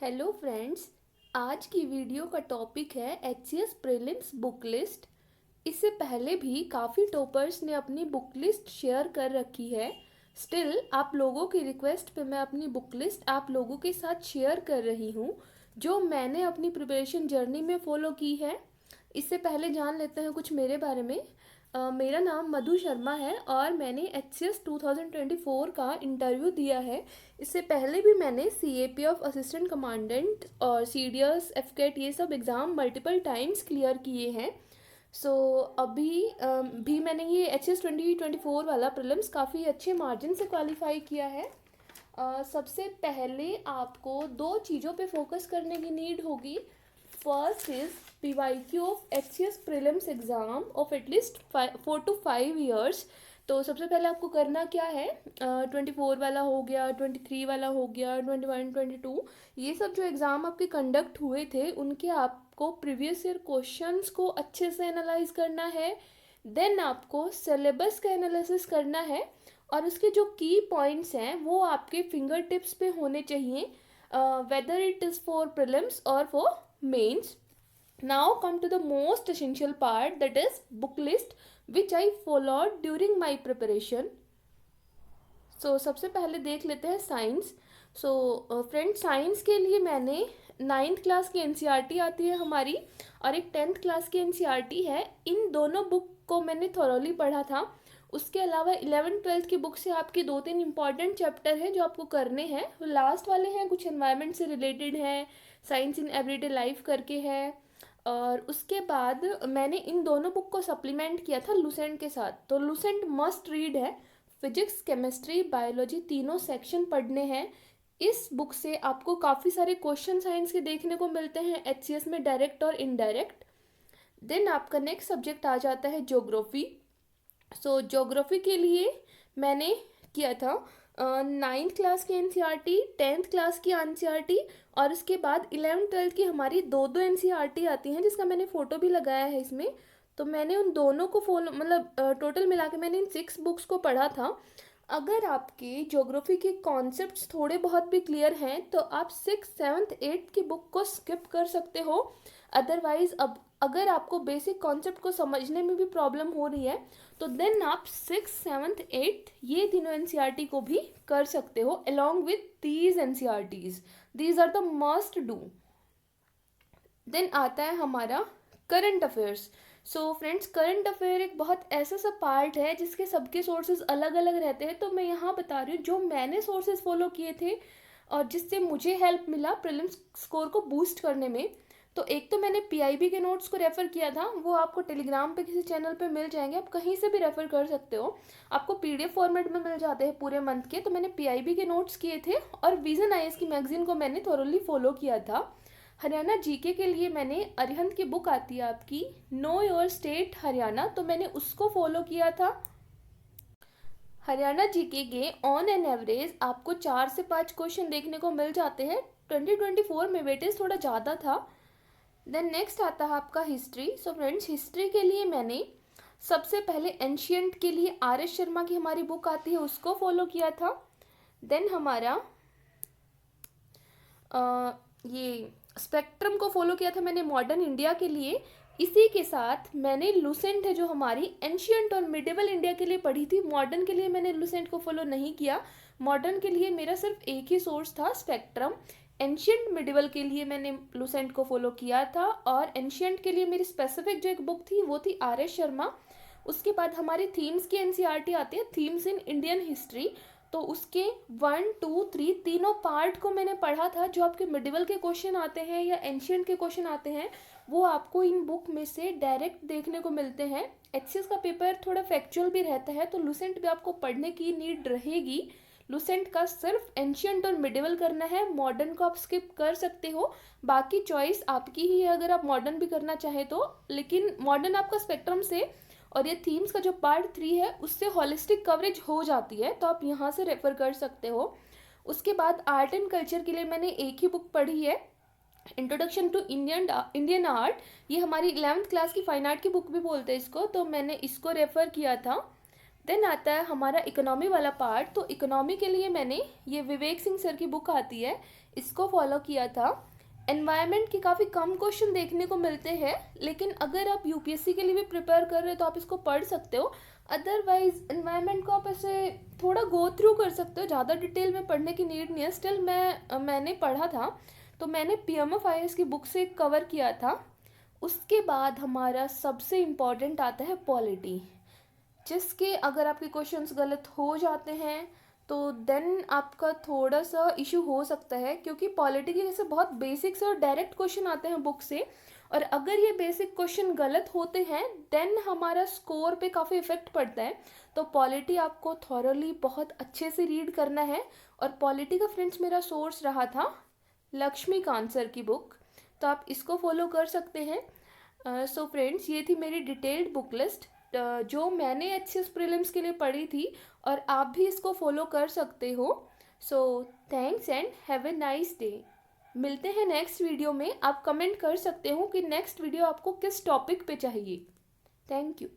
Hello friends. आज की video का टॉपिक है एचसीएस प्रीलिम्स बुक लिस्ट। इससे पहले भी काफ़ी टॉपर्स ने अपनी बुक लिस्ट शेयर कर रखी है। स्टिल आप लोगों की रिक्वेस्ट पे मैं अपनी बुक लिस्ट आप लोगों के साथ शेयर कर रही हूँ, जो मैंने अपनी प्रिपरेशन जर्नी में फ़ॉलो की है। इससे पहले जान लेते हैं कुछ मेरे बारे में। मेरा नाम मधु शर्मा है और मैंने एचसीएस 2024 का इंटरव्यू दिया है। इससे पहले भी मैंने सीएपी ऑफ असिस्टेंट कमांडेंट और सीडीएस एफकेट ये सब एग्ज़ाम मल्टीपल टाइम्स क्लियर किए हैं। सो अभी भी मैंने ये एचएस 2024 वाला प्रीलिम्स काफ़ी अच्छे मार्जिन से क्वालिफाई किया है। सबसे पहले आपको दो चीज़ों पे फोकस करने की नीड होगी। First is PYQ of HCS prelims exam of at least 4 to 5 years. तो सबसे पहले आपको करना क्या है, 24 वाला हो गया, 23 वाला हो गया, 21, 22, ये सब जो एग्ज़ाम आपके कंडक्ट हुए थे उनके आपको प्रीवियस ईयर क्वेश्चंस को अच्छे से एनालाइज करना है। देन आपको सिलेबस का एनालिसिस करना है और उसके जो की पॉइंट्स हैं वो आपके फिंगर टिप्स पे होने चाहिए, whether it is for prelims और for mains. Now come to the most essential part, that is book list, which I followed during my preparation. So सबसे पहले देख लेते हैं साइंस। सो फ्रेंड, साइंस के लिए मैंने 9th क्लास की एनसीईआरटी आती है हमारी और एक 10th क्लास की एनसीईआरटी है। इन दोनों बुक को मैंने थॉरोली पढ़ा था। उसके अलावा 11th 12th की बुक से आपके 2-3 इंपॉर्टेंट चैप्टर हैं जो आपको करने हैं। लास्ट वाले हैं कुछ एनवायरनमेंट से रिलेटेड हैं, साइंस इन एवरीडे लाइफ करके है। और उसके बाद मैंने इन दोनों बुक को सप्लीमेंट किया था लूसेंट के साथ। तो लूसेंट मस्ट रीड है। फिजिक्स, केमिस्ट्री, बायोलॉजी तीनों सेक्शन पढ़ने हैं। इस बुक से आपको काफ़ी सारे क्वेश्चन साइंस के देखने को मिलते हैं एचसीएस में, डायरेक्ट और इनडायरेक्ट। देन आपका नेक्स्ट सब्जेक्ट आ जाता है ज्योग्राफी। सो ज्योग्राफी के लिए मैंने किया था 9th क्लास की एनसीईआरटी, 10th क्लास की एनसीईआरटी और उसके बाद 11th 12th की हमारी दो दो एनसीईआरटी आती हैं, जिसका मैंने फ़ोटो भी लगाया है इसमें। तो मैंने उन दोनों को फॉलो टोटल मिला के मैंने इन 6 बुक्स को पढ़ा था। अगर आपके ज्योग्राफी के कॉन्सेप्ट्स थोड़े बहुत भी क्लियर हैं तो आप 6th 7th 8th की बुक को स्किप कर सकते हो। अदरवाइज अब अगर आपको बेसिक कॉन्सेप्ट को समझने में भी प्रॉब्लम हो रही है तो देन आप 6th 7th 8th ये तीनों एनसीईआरटी को भी कर सकते हो along with these NCERTs. These are the must do. Then आता है हमारा current affairs. So friends, current affair एक बहुत ऐसा सा पार्ट है जिसके सबके सोर्सेज अलग अलग रहते हैं। तो मैं यहाँ बता रही हूँ जो मैंने सोर्सेज फॉलो किए थे और जिससे मुझे हेल्प मिला प्रीलिम्स स्कोर को बूस्ट करने में। तो एक तो मैंने पीआईबी के नोट्स को रेफ़र किया था, वो आपको टेलीग्राम पे किसी चैनल पे मिल जाएंगे, आप कहीं से भी रेफ़र कर सकते हो। आपको पीडीएफ फॉर्मेट में मिल जाते हैं पूरे मंथ के। तो मैंने पीआईबी के नोट्स किए थे और विजन आईएएस की मैगजीन को मैंने थोरली फॉलो किया था। हरियाणा जीके के लिए मैंने अरिहंत की बुक आती है आपकी नो योर स्टेट हरियाणा, तो मैंने उसको फॉलो किया था। हरियाणा जीके के ऑन एन एवरेज आपको 4 से 5 क्वेश्चन देखने को मिल जाते हैं। 2024 में वेटेज थोड़ा ज़्यादा था। देन नेक्स्ट आता है आपका हिस्ट्री। सो फ्रेंड्स, हिस्ट्री के लिए मैंने सबसे पहले एंशियंट के लिए RS शर्मा की हमारी बुक आती है उसको फॉलो किया था। देन हमारा ये स्पेक्ट्रम को फॉलो किया था मैंने मॉडर्न इंडिया के लिए। इसी के साथ मैंने लूसेंट है जो हमारी एंशियंट और मिडिवल इंडिया के लिए पढ़ी थी। मॉडर्न के लिए मैंने लूसेंट को फॉलो नहीं किया। मॉडर्न के लिए मेरा सिर्फ एक ही सोर्स था, स्पेक्ट्रम। एंशियंट मिडिवल के लिए मैंने लूसेंट को फॉलो किया था और एंशियंट के लिए मेरी स्पेसिफिक जो एक बुक थी वो थी RS शर्मा। उसके बाद हमारी थीम्स की एनसीईआरटी आती है, थीम्स इन इंडियन हिस्ट्री। तो उसके 1 2 3 तीनों पार्ट को मैंने पढ़ा था। जो आपके मिडिवल के क्वेश्चन आते हैं या एंशियंट के क्वेश्चन आते हैं वो आपको इन बुक में से डायरेक्ट देखने को मिलते हैं। एचसीएस का पेपर थोड़ा फैक्चुअल भी रहता है तो लूसेंट भी आपको पढ़ने की नीड रहेगी। लूसेंट का सिर्फ एंशियंट और मिडिवल करना है, मॉडर्न को आप स्किप कर सकते हो। बाकी चॉइस आपकी ही है अगर आप मॉडर्न भी करना चाहें तो। लेकिन मॉडर्न आपका स्पेक्ट्रम से और ये थीम्स का जो पार्ट 3 है उससे हॉलिस्टिक कवरेज हो जाती है, तो आप यहाँ से रेफर कर सकते हो। उसके बाद आर्ट एंड कल्चर के लिए मैंने एक ही बुक पढ़ी है, इंट्रोडक्शन टू इंडियन आर्ट। ये हमारी 11th क्लास की फाइन आर्ट की बुक भी बोलते हैं इसको, तो मैंने इसको रेफ़र किया था। देन आता है हमारा इकोनॉमी वाला पार्ट। तो इकोनॉमी के लिए मैंने ये विवेक सिंह सर की बुक आती है, इसको फॉलो किया था। एनवायरनमेंट के काफ़ी कम क्वेश्चन देखने को मिलते हैं, लेकिन अगर आप यूपीएससी के लिए भी प्रिपेयर कर रहे हो तो आप इसको पढ़ सकते हो। अदरवाइज एनवायरनमेंट को आप ऐसे थोड़ा गो थ्रू कर सकते हो, ज़्यादा डिटेल में पढ़ने की नीड नहीं है। स्टिल मैंने पढ़ा था, तो मैंने पीएमएफआईएस की बुक से कवर किया था। उसके बाद हमारा सबसे इम्पॉर्टेंट आता है पॉलिटी, जिसके अगर आपके क्वेश्चंस गलत हो जाते हैं तो देन आपका थोड़ा सा इशू हो सकता है, क्योंकि पॉलिटी के जैसे बहुत बेसिक से और डायरेक्ट क्वेश्चन आते हैं बुक से, और अगर ये बेसिक क्वेश्चन गलत होते हैं देन हमारा स्कोर पे काफ़ी इफेक्ट पड़ता है। तो पॉलिटी आपको थॉरली बहुत अच्छे से रीड करना है। और पॉलिटी का फ्रेंड्स मेरा सोर्स रहा था लक्ष्मीकांत सर की बुक, तो आप इसको फॉलो कर सकते हैं। सो फ्रेंड्स, ये थी मेरी डिटेल्ड बुक लिस्ट जो मैंने एचसीएस प्रीलिम्स के लिए पढ़ी थी, और आप भी इसको फॉलो कर सकते हो। So thanks and have a nice day. मिलते हैं नेक्स्ट वीडियो में। आप कमेंट कर सकते हो कि नेक्स्ट वीडियो आपको किस टॉपिक पे चाहिए। Thank you.